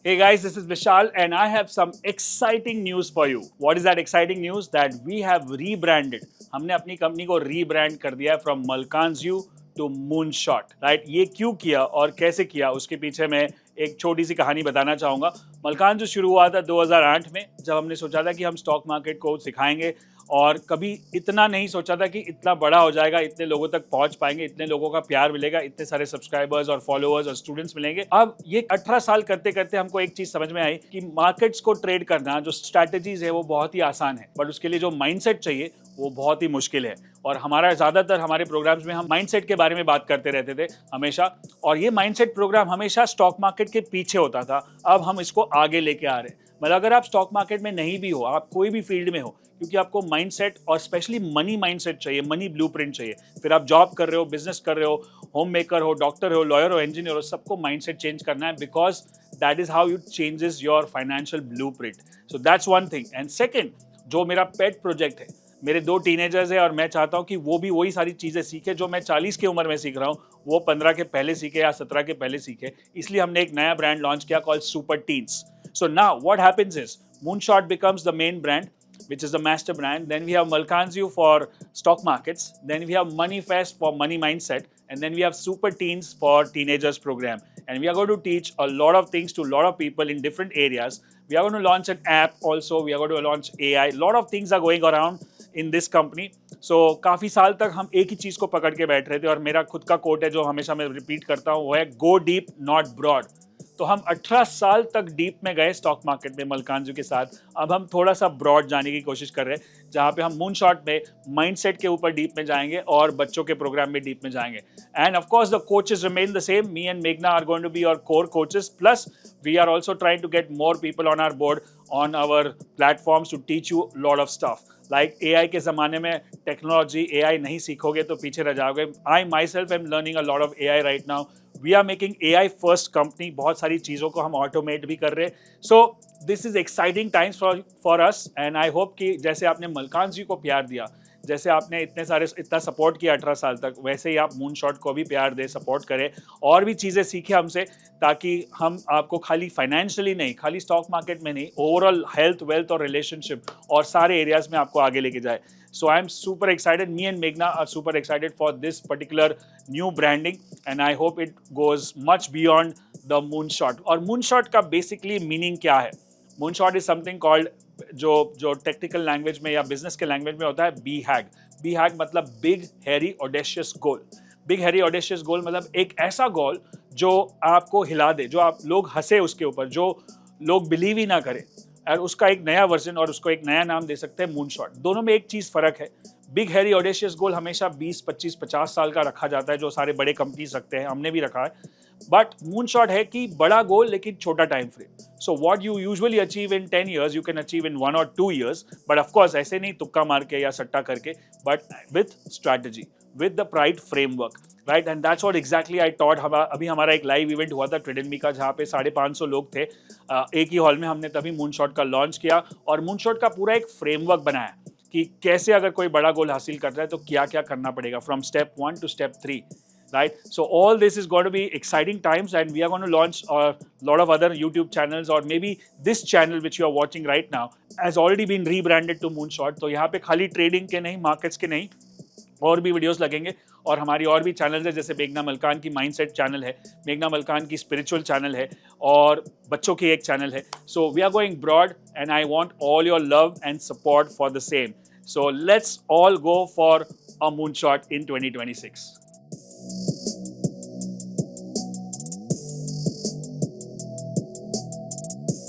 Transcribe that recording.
Hey guys, this is Vishal and I have some exciting news for you. What is that exciting news? That we have rebranded. हमने अपनी company को rebrand कर दिया है from मलकांजू to moonshot, right? ये क्यों किया और कैसे किया उसके पीछे मैं एक छोटी सी कहानी बताना चाहूँगा। मलकांजू शुरू हुआ था 2008 में, जब हमने सोचा था कि हम स्टॉक मार्केट को सिखाएंगे और कभी इतना नहीं सोचा था कि इतना बड़ा हो जाएगा, इतने लोगों तक पहुंच पाएंगे, इतने लोगों का प्यार मिलेगा, इतने सारे सब्सक्राइबर्स और फॉलोअर्स और स्टूडेंट्स मिलेंगे। अब ये 18 साल करते करते हमको एक चीज समझ में आई कि मार्केट्स को ट्रेड करना, जो स्ट्रैटेजीज है वो बहुत ही आसान है, बट उसके लिए जो माइंडसेट चाहिए वो बहुत ही मुश्किल है। और हमारा ज्यादातर हमारे प्रोग्राम्स में हम माइंडसेट के बारे में बात करते रहते थे हमेशा, और ये माइंडसेट प्रोग्राम हमेशा स्टॉक मार्केट के पीछे होता था। अब हम इसको आगे लेके आ रहे हैं। मतलब अगर आप स्टॉक मार्केट में नहीं भी हो, आप कोई भी फील्ड में हो, क्योंकि आपको माइंडसेट और स्पेशली मनी माइंडसेट चाहिए, मनी ब्लूप्रिंट चाहिए। फिर आप जॉब कर रहे हो, बिजनेस कर रहे हो, होम मेकर हो, डॉक्टर हो, लॉयर हो, इंजीनियर हो, सबको माइंडसेट चेंज करना है, because that is how you changes your financial blueprint. So that's one thing. And second, जो मेरा पेट प्रोजेक्ट है, मेरे 2 टीनेजर्स है और मैं चाहता हूँ कि वो भी वही सारी चीज़ें सीखे जो मैं 40 की उम्र में सीख रहा हूँ, वो 15 के पहले सीखे या 17 के पहले सीखे। इसलिए हमने एक नया ब्रांड लॉन्च किया called super teens. So now what happens is Moonshot becomes the main brand, which is the master brand. Then we have Malkanzu for stock markets. Then we have Money Fest for money mindset. And then we have Super Teens for teenagers program. And we are going to teach a lot of things to a lot of people in different areas. We are going to launch an app also. We are going to launch AI. A lot of things are going around in this company. So काफ़ी साल तक हम एक ही चीज़ को पकड़ के बैठ रहे थे, और मेरा खुद का कोट है जो हमेशा मैं रिपीट करता हूँ, वो है गो डीप नॉट ब्रॉड। तो हम 18 साल तक डीप में गए स्टॉक मार्केट में मलकांजू के साथ। अब हम थोड़ा सा ब्रॉड जाने की कोशिश कर रहे हैं, जहां पे हम मूनशॉट में माइंडसेट के ऊपर डीप में जाएंगे और बच्चों के प्रोग्राम में डीप में जाएंगे। And of course the coaches remain the same. Me and मेघना are going to be our core coaches, plus we are also trying to get more people on our board on our platforms to teach you lot of stuff. Like AI के ज़माने में technology, AI नहीं सीखोगे तो पीछे रह जाओगे। I myself am learning a lot of AI right now. We are making AI first company. बहुत सारी चीज़ों को हम ऑटोमेट भी कर रहे हैं। So this is exciting times for us, and I hope कि जैसे आपने मलकान जी को प्यार दिया, जैसे आपने इतना सपोर्ट किया 18 साल तक, वैसे ही आप मूनशॉट को भी प्यार दे, सपोर्ट करें, और भी चीज़ें सीखें हमसे, ताकि हम आपको खाली फाइनेंशियली नहीं, खाली स्टॉक मार्केट में नहीं, ओवरऑल हेल्थ, वेल्थ और रिलेशनशिप और सारे एरियाज में आपको आगे लेके जाए। So I'm super excited. Me and Meghna are super excited for this particular new branding, and I hope it goes much beyond the moonshot. और moonshot का basically meaning क्या है? Moonshot is something called, जो technical language में या business के language में होता है, बी हैग। बी हैग मतलब बिग हैरी ऑडेशियस गोल। बिग हैरी ऑडेशियस गोल मतलब एक ऐसा गोल जो आपको हिला दे, जो आप लोग हंसे उसके ऊपर, जो लोग बिलीव ही ना करें, और उसका एक नया वर्जन और उसको एक नया नाम दे सकते हैं मूनशॉट। दोनों में एक चीज़ फ़र्क है। बिग हैरी ऑडेशियस गोल हमेशा 20, 25, 50 साल का रखा जाता है, जो सारे बड़े कंपनीज रखते हैं, हमने भी रखा है। बट मूनशॉट है कि बड़ा गोल लेकिन छोटा time frame. So what you usually achieve in 10 years you can achieve in 1 or 2 years, but of course ऐसे नहीं तुक्का मार के या सट्टा करके, but with strategy, with the right framework, right? And that's what exactly I taught. अभी हमारा एक लाइव इवेंट हुआ था ट्रेडमी का, जहाँ पे 550 लोग थे एक ही हॉल में। हमने तभी मूनशॉट का लॉन्च किया और मूनशॉट का पूरा एक फ्रेमवर्क बनाया कि कैसे अगर कोई बड़ा गोल हासिल कर रहा है तो क्या क्या करना पड़ेगा, from step 1 to step 3, right? So all this is going to be exciting times, and we are going to launch a lot of other YouTube channels, or maybe this channel which you are watching right now has already been rebranded to Moonshot. तो यहाँ पे खाली trading के नहीं, markets के नहीं, और भी वीडियोस लगेंगे। और हमारी और भी चैनल्स है, जैसे मेघना मलकान की माइंडसेट चैनल है, मेघना मलकान की स्पिरिचुअल चैनल है, और बच्चों की एक चैनल है। So we are going broad, and I want all your love and support for the same. So let's all go for a moonshot in 2026।